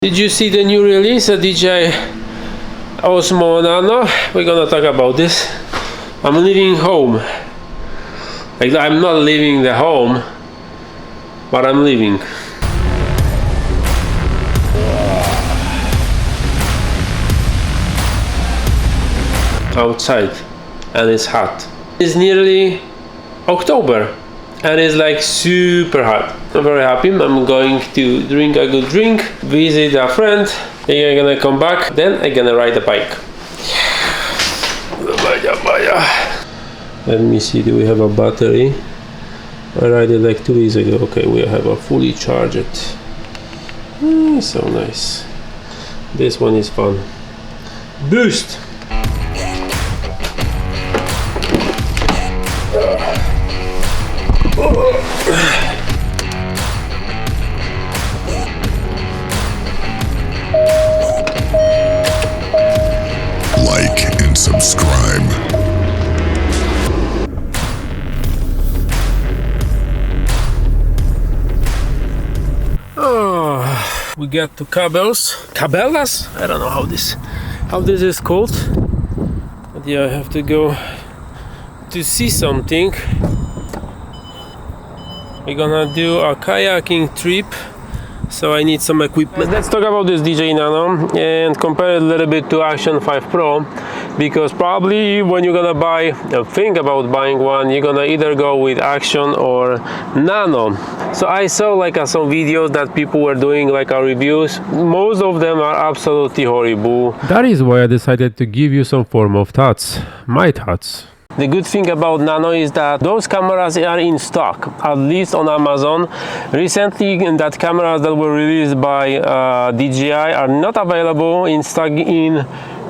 Did you see the new release of DJI Osmo Nano? We're gonna talk about this. I'm leaving home. Like, I'm not leaving the home, but I'm leaving. Outside, and it's hot. It's nearly October and it's like super hot. I'm very happy. I'm going to drink a good drink, visit a friend, then I'm gonna come back, then I'm gonna ride a bike. Let me see, do we have a battery? I ride it like 2 days ago. Okay, we have a fully charged. So nice. This one is fun. Boost! Like and subscribe. Oh, we got to Cabelas? I don't know how this is called. But yeah, I have to go to see something. We're gonna do a kayaking trip, so I need some equipment. Let's talk about this DJI Nano and compare it a little bit to Action 5 Pro, because probably when you're gonna think about buying one, you're gonna either go with Action or Nano. So I saw like some videos that people were doing like reviews. Most of them are absolutely horrible. That is why I decided to give you some form of thoughts, my thoughts. The good thing about Nano is that those cameras are in stock, at least on Amazon. Recently, that cameras that were released by DJI are not available in stock in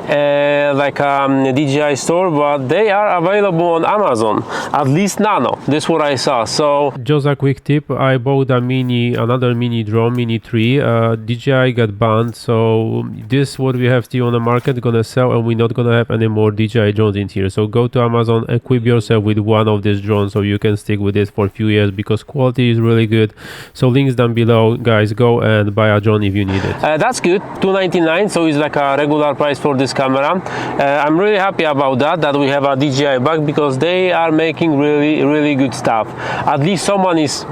DJI store, but they are available on Amazon, at least Nano. This is what I saw. So just a quick tip, I bought another mini drone, Mini 3. DJI got banned, so this what we have still on the market gonna sell, and we're not gonna have any more DJI drones in here. So go to Amazon, equip yourself with one of these drones so you can stick with it for a few years, because quality is really good. So links down below, guys. Go and buy a drone if you need it. That's good, $299, so it's like a regular price for this camera. I'm really happy about that we have a DJI back, because they are making really good stuff. At least someone is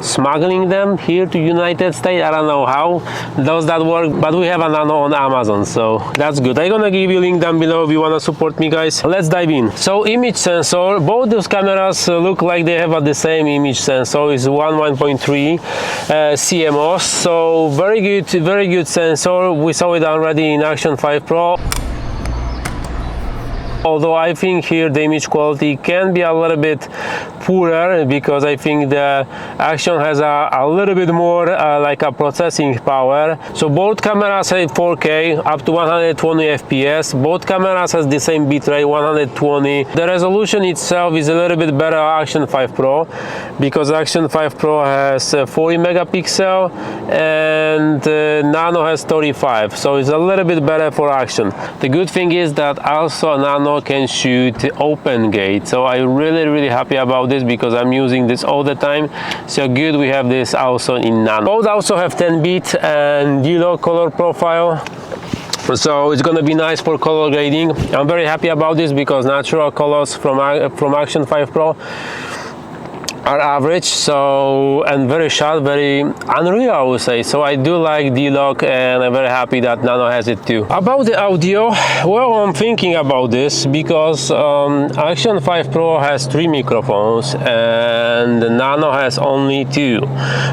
smuggling them here to United States. I don't know how does that work, but we have a Nano on Amazon, so that's good. I'm gonna give you a link down below if you want to support me, guys. Let's dive in. So image sensor, both those cameras look like they have the same image sensor. It's 1.3 CMOS, so very good sensor. We saw it already in Action 5 Pro. Although I think here the image quality can be a little bit poorer, because I think the Action has a little bit more like a processing power. So both cameras have 4K up to 120 FPS. Both cameras has the same bitrate, 120. The resolution itself is a little bit better Action 5 Pro, because Action 5 Pro has 40 megapixel and Nano has 35, so it's a little bit better for Action. The good thing is that also Nano can shoot open gate, so I'm really happy about this, because I'm using this all the time. So good, we have this also in Nano. Both also have 10-bit and D-Log color profile, so it's gonna be nice for color grading. I'm very happy about this, because natural colors from Action 5 Pro are average, so, and very sharp, very unreal, I would say. So I do like D-Log, and I'm very happy that Nano has it too. About the audio, well, I'm thinking about this, because Action 5 Pro has 3 microphones and Nano has only 2.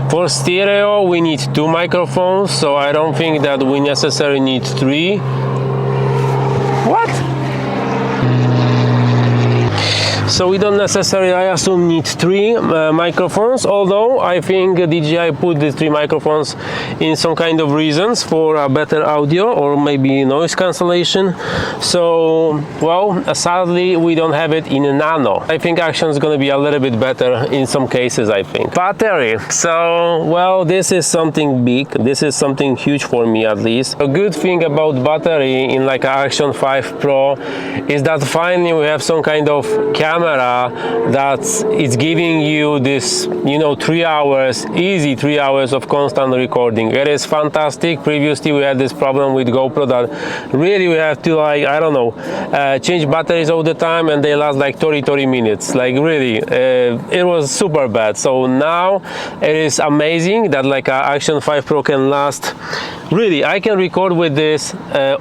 For stereo we need 2 microphones, so I don't think that we necessarily need 3. What? So we don't necessarily, I assume, need 3 microphones, although I think DJI put these 3 microphones in some kind of reasons for a better audio, or maybe noise cancellation. So, well, sadly we don't have it in a Nano. I think Action is going to be a little bit better in some cases, I think. Battery. So, well, this is something big. This is something huge for me, at least. A good thing about battery in like Action 5 Pro is that finally we have some kind of camera camera it's giving you this, you know, 3 hours, easy 3 hours of constant recording. It is fantastic. Previously we had this problem with GoPro that really we have to, like, I don't know, change batteries all the time, and they last like 30 minutes. Like really, it was super bad. So now it is amazing that like Action 5 Pro can last. Really, I can record with this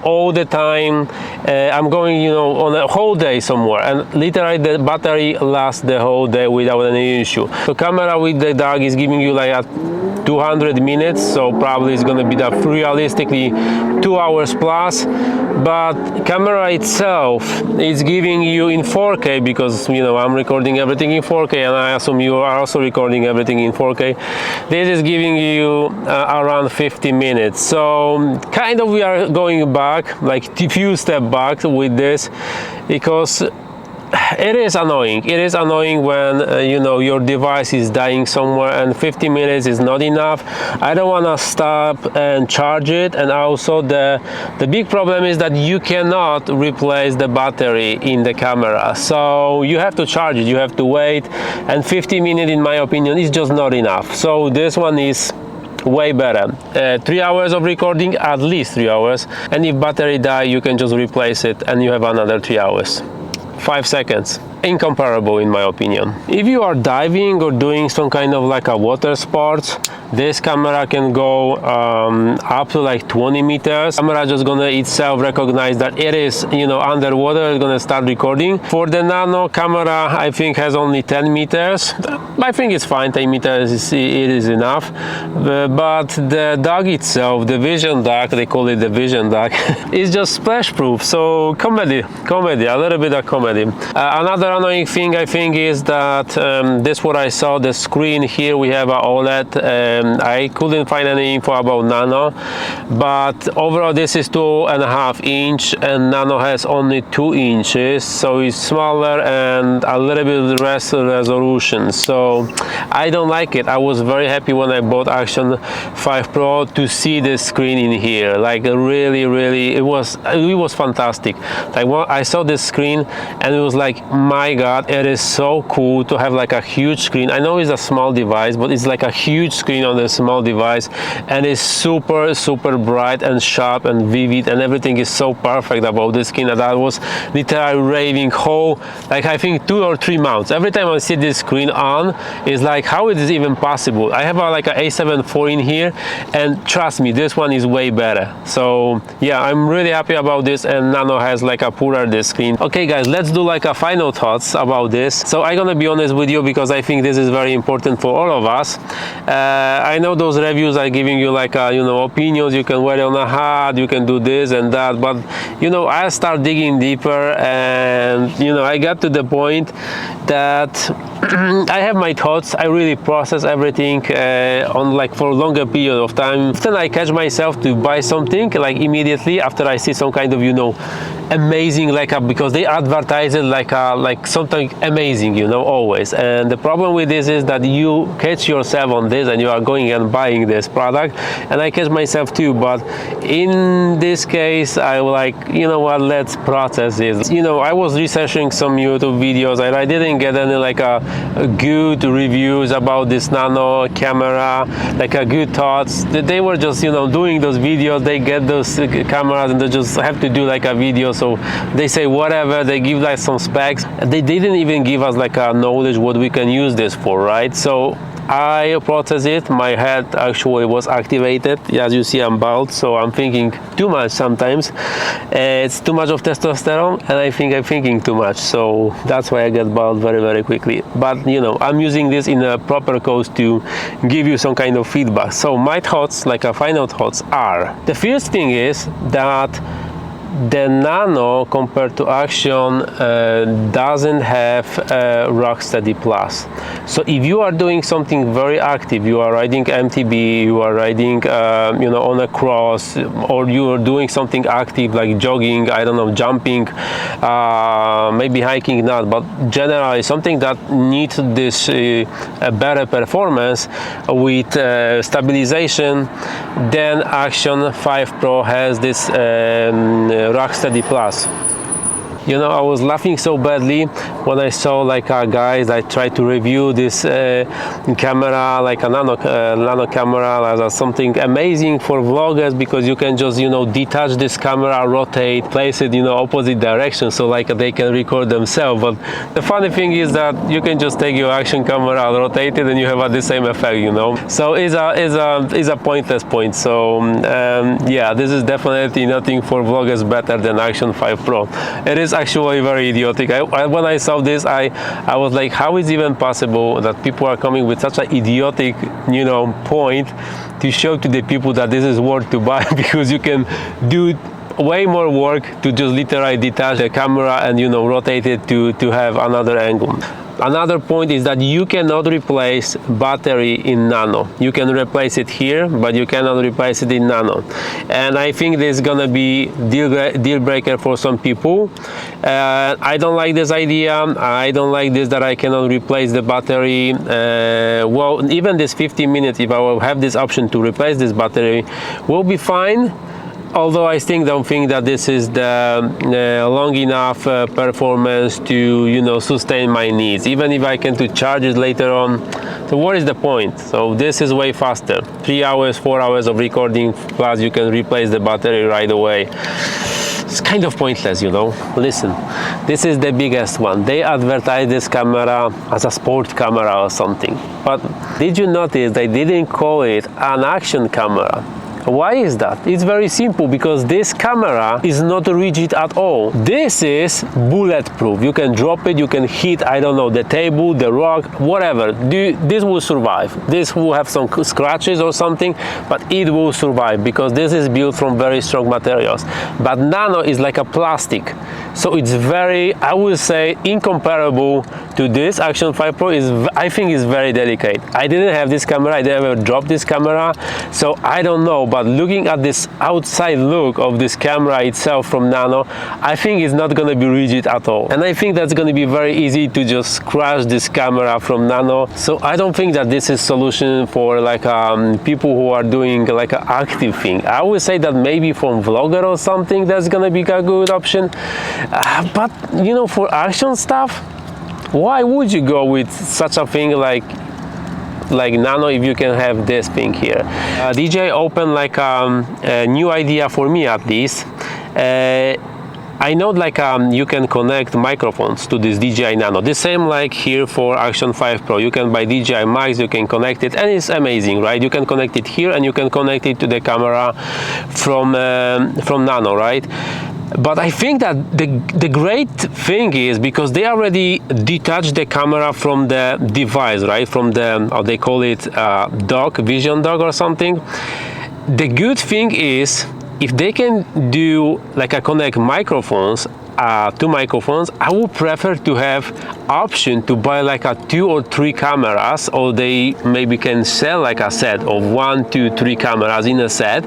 all the time. I'm going, you know, on a whole day somewhere, and literally the battery lasts the whole day without any issue. The camera with the dog is giving you like a 200 minutes, so probably it's going to be that realistically 2 hours plus. But camera itself is giving you in 4K, because, you know, I'm recording everything in 4K, and I assume you are also recording everything in 4K. This is giving you around 50 minutes. So kind of we are going back, like a few steps back with this, because it is annoying. It is annoying when you know, your device is dying somewhere and 50 minutes is not enough. I don't want to stop and charge it, and also the big problem is that you cannot replace the battery in the camera, so you have to charge it, you have to wait, and 50 minutes in my opinion is just not enough. So this one is way better. 3 hours of recording, at least 3 hours, and if battery die you can just replace it and you have another 3 hours. 5 seconds. Incomparable in my opinion. If you are diving or doing some kind of like a water sports, this camera can go up to like 20 meters. Camera just gonna itself recognize that it is, you know, underwater. It's gonna start recording. For the Nano camera, I think has only 10 meters. I think it's fine. 10 meters it is enough. But the dog itself, the vision dog, they call it the vision dog, is just splash proof. So comedy, a little bit of comedy. Another annoying thing I think is that this what I saw, the screen here, we have a OLED. I couldn't find any info about Nano, but overall this is 2.5 inch and Nano has only 2 inches, so it's smaller and a little bit less resolution. So I don't like it. I was very happy when I bought Action 5 Pro to see this screen in here. Like really it was fantastic. Like I saw this screen and it was like, my god, it is so cool to have like a huge screen. I know it's a small device, but it's like a huge screen on a small device, and it's super bright and sharp and vivid, and everything is so perfect about this screen that I was literally raving whole, like I think 2 or 3 months. Every time I see this screen on, it's like, how is this even possible? I have like a A7 IV in here, and trust me, this one is way better. So yeah, I'm really happy about this, and Nano has like a poorer this screen. Okay guys, let's do like a final thoughts about this. So I'm gonna be honest with you, because I think this is very important for all of us. I know those reviews are giving you like you know, opinions. You can wear it on a hat, you can do this and that, but you know, I start digging deeper, and you know, I got to the point that I have my thoughts. I really process everything on like for a longer period of time. Then I catch myself to buy something like immediately after I see some kind of, you know, amazing, like because they advertise it like something amazing, you know, always. And the problem with this is that you catch yourself on this and you are going and buying this product, and I catch myself too. But in this case, I like, you know what, let's process it. You know, I was researching some YouTube videos and I didn't get any like a good reviews about this Nano camera, like a good thoughts. They were just, you know, doing those videos. They get those cameras and they just have to do like a video, so they say whatever, they give like some specs. They didn't even give us like a knowledge what we can use this for, right? So I processed it. My head actually was activated. As you see, I'm bald, so I'm thinking too much sometimes. It's too much of testosterone, and I think I'm thinking too much, so that's why I get bald very quickly. But you know, I'm using this in a proper course to give you some kind of feedback. So my thoughts, like a final thoughts, are: the first thing is that the Nano compared to Action doesn't have Rocksteady Plus. So if you are doing something very active, you are riding MTB, you are riding you know, on a cross, or you are doing something active like jogging, I don't know, jumping, maybe hiking, not, but generally something that needs this better performance with stabilization, then Action 5 Pro has this Rocksteady Plus. You know, I was laughing so badly when I saw like guys that tried to review this camera, like a nano camera, as something amazing for vloggers, because you can just, you know, detach this camera, rotate, place it, you know, opposite direction, so like they can record themselves. But the funny thing is that you can just take your action camera, rotate it, and you have the same effect, you know. So it's a pointless point. So yeah, this is definitely nothing for vloggers better than Action 5 Pro. It is actually very idiotic. When I saw this, I was like, how is it even possible that people are coming with such an idiotic, you know, point to show to the people that this is worth to buy, because you can do way more work to just literally detach the camera and, you know, rotate it to have another angle. Another point is that you cannot replace battery in Nano. You can replace it here, but you cannot replace it in Nano. And I think this is gonna be deal breaker for some people. I don't like this idea. I don't like this that I cannot replace the battery. Well, even this 15 minutes, if I will have this option to replace this battery, will be fine. Although I don't think that this is the long enough performance to, you know, sustain my needs. Even if I can to charge it later on, so what is the point? So this is way faster. 3 hours, 4 hours of recording, plus you can replace the battery right away. It's kind of pointless, you know. Listen, this is the biggest one. They advertise this camera as a sport camera or something. But did you notice they didn't call it an action camera? Why is that? It's very simple, because this camera is not rigid at all. This is bulletproof. You can drop it, you can hit, I don't know, the table, the rock, whatever. This will survive. This will have some scratches or something, but it will survive, because this is built from very strong materials. But Nano is like a plastic. So it's very, I would say, incomparable to this. Action 5 Pro is, I think, is very delicate. I didn't have this camera, I never dropped this camera, so I don't know. But looking at this outside look of this camera itself from Nano, I think it's not going to be rigid at all. And I think that's going to be very easy to just crash this camera from Nano. So I don't think that this is solution for like people who are doing like an active thing. I would say that maybe for vlogger or something, that's going to be a good option. But you know, for action stuff, why would you go with such a thing like Nano if you can have this thing here? DJI opened like a new idea for me, at least. I know like you can connect microphones to this DJI Nano, the same like here for Action 5 Pro. You can buy DJI Max, you can connect it, and it's amazing, right? You can connect it here, and you can connect it to the camera from Nano, right? But I think that the great thing is, because they already detached the camera from the device, right? From the, or they call it dock, vision dock or something. The good thing is, if they can do like a connect microphones, two microphones, I would prefer to have option to buy like a 2 or 3 cameras, or they maybe can sell like a set of 1, 2, 3 cameras in a set.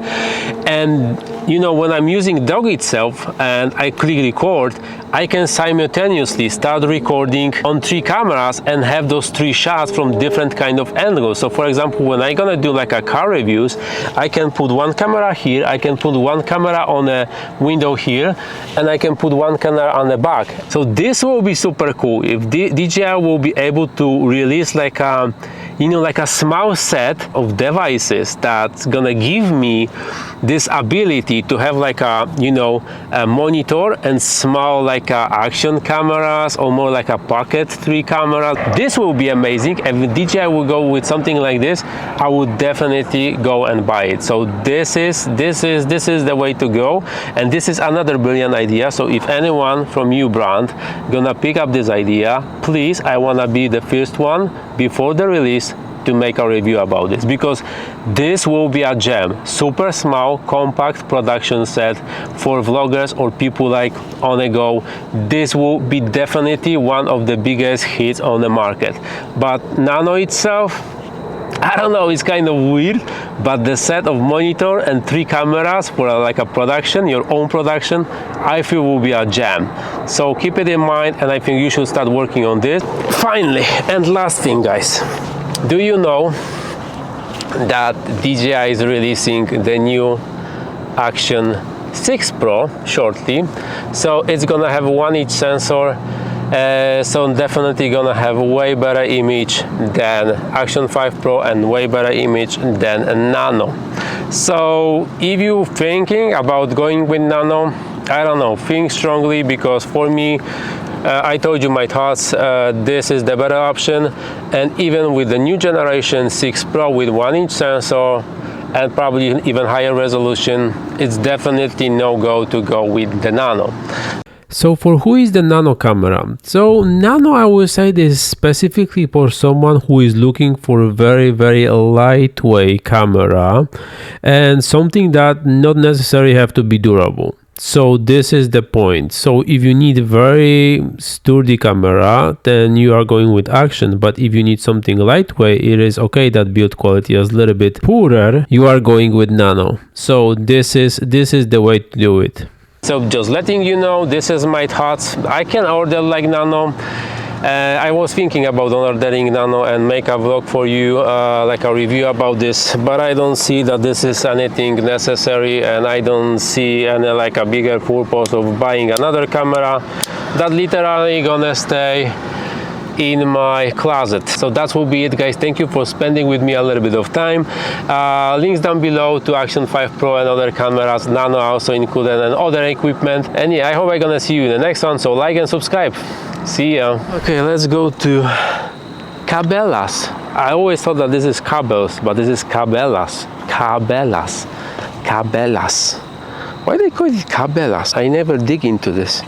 And you know, when I'm using dock itself and I click record, I can simultaneously start recording on 3 cameras and have those 3 shots from different kind of angles. So for example, when I'm gonna do like a car reviews, I can put 1 camera here, I can put 1 camera on a window here, and I can put 1 camera on the back. So this will be super cool if DJI will be able to release like a, you know, like a small set of devices that's gonna give me this ability to have like a, you know, a monitor and small like action cameras, or more like a pocket 3 cameras. This will be amazing. If DJI will go with something like this, I would definitely go and buy it. So this is the way to go, and this is another brilliant idea. So if anyone from you brand gonna pick up this idea, please, I wanna be the first one before the release to make a review about this, because this will be a gem. Super small, compact production set for vloggers or people like on a go. This will be definitely one of the biggest hits on the market. But Nano itself, I don't know, it's kind of weird, but the set of monitor and 3 cameras for like a production, your own production, I feel will be a gem. So keep it in mind, and I think you should start working on this. Finally, and last thing, guys, do you know that DJI is releasing the new Action 6 Pro shortly? So it's gonna have one each sensor. So definitely gonna have way better image than Action 5 Pro and way better image than a Nano. So if you're thinking about going with Nano, I don't know, think strongly, because for me, I told you my thoughts, this is the better option. And even with the new generation 6 Pro with 1-inch sensor and probably even higher resolution, it's definitely no go to go with the Nano. So for who is the Nano camera? So Nano, I would say, this is specifically for someone who is looking for a very, very lightweight camera and something that not necessarily have to be durable. So this is the point. So if you need a very sturdy camera, then you are going with Action. But if you need something lightweight, it is okay that build quality is a little bit poorer, you are going with Nano. So this is the way to do it. So just letting you know, this is my thoughts. I can order like Nano. I was thinking about ordering Nano and make a vlog for you, like a review about this, but I don't see that this is anything necessary, and I don't see any like a bigger purpose of buying another camera that literally gonna stay in my closet. So that will be it, guys. Thank you for spending with me a little bit of time. Links down below to Action 5 Pro and other cameras, Nano also included, and other equipment. And yeah, I hope I'm gonna see you in the next one, so like and subscribe. See ya. Okay, let's go to Cabela's. I always thought that this is Cabels, but this is Cabela's. Cabela's. Why they call it Cabela's? I never dig into this.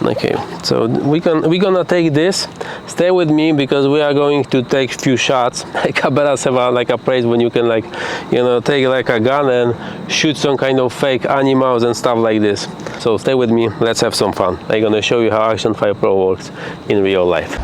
Okay, so we're gonna take this. Stay with me because we are going to take few shots. Cabela's have like a place when you can, like, you know, take like a gun and shoot some kind of fake animals and stuff like this. So stay with me. Let's have some fun. I'm gonna show you how Action 5 Pro works in real life.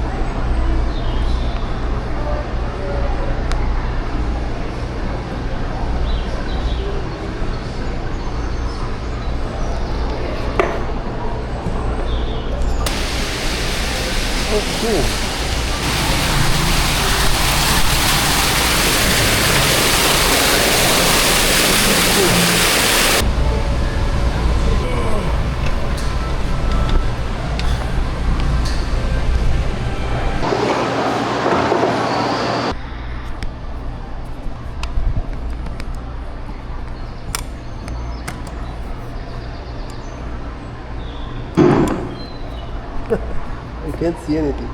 I can't see anything.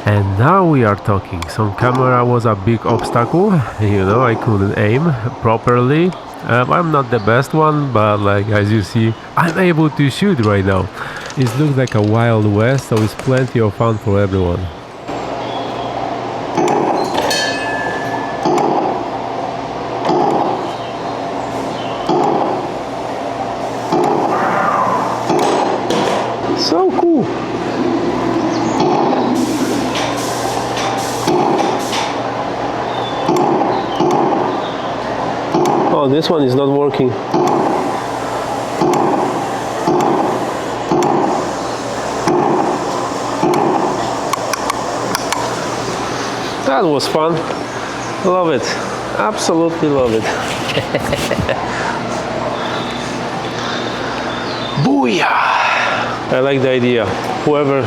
And now we are talking. Some camera was a big obstacle, you know, I couldn't aim properly. I'm not the best one, but like as you see, I'm able to shoot right now. It looks like a Wild West, so it's plenty of fun for everyone. So cool. Oh, this one is not working. That was fun. Love it. Absolutely love it. Booyah! I like the idea. Whoever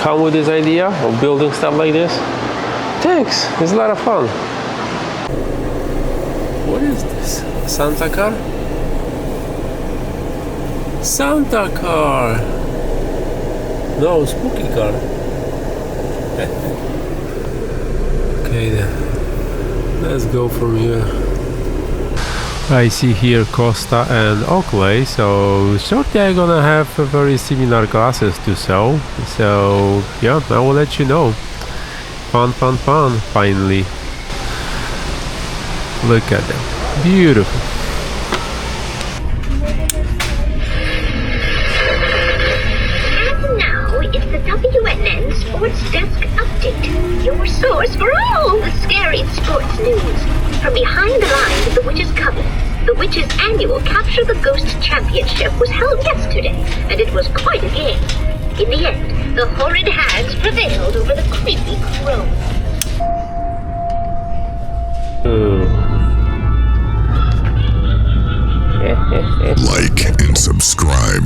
come with this idea of building stuff like this, thanks. It's a lot of fun. What is this? Santa car? Santa car! No, spooky car. Okay then, let's go from here. I see here Costa and Oakley, so shortly I'm gonna have a very similar glasses to sell. So yeah, I will let you know. Fun, fun, fun, finally. Look at them, beautiful. And now it's the source for all the scary sports news. From behind the lines of the Witch's Coven, the Witch's annual Capture the Ghost Championship was held yesterday, and it was quite a game. In the end, the horrid hands prevailed over the creepy crow. Like and subscribe.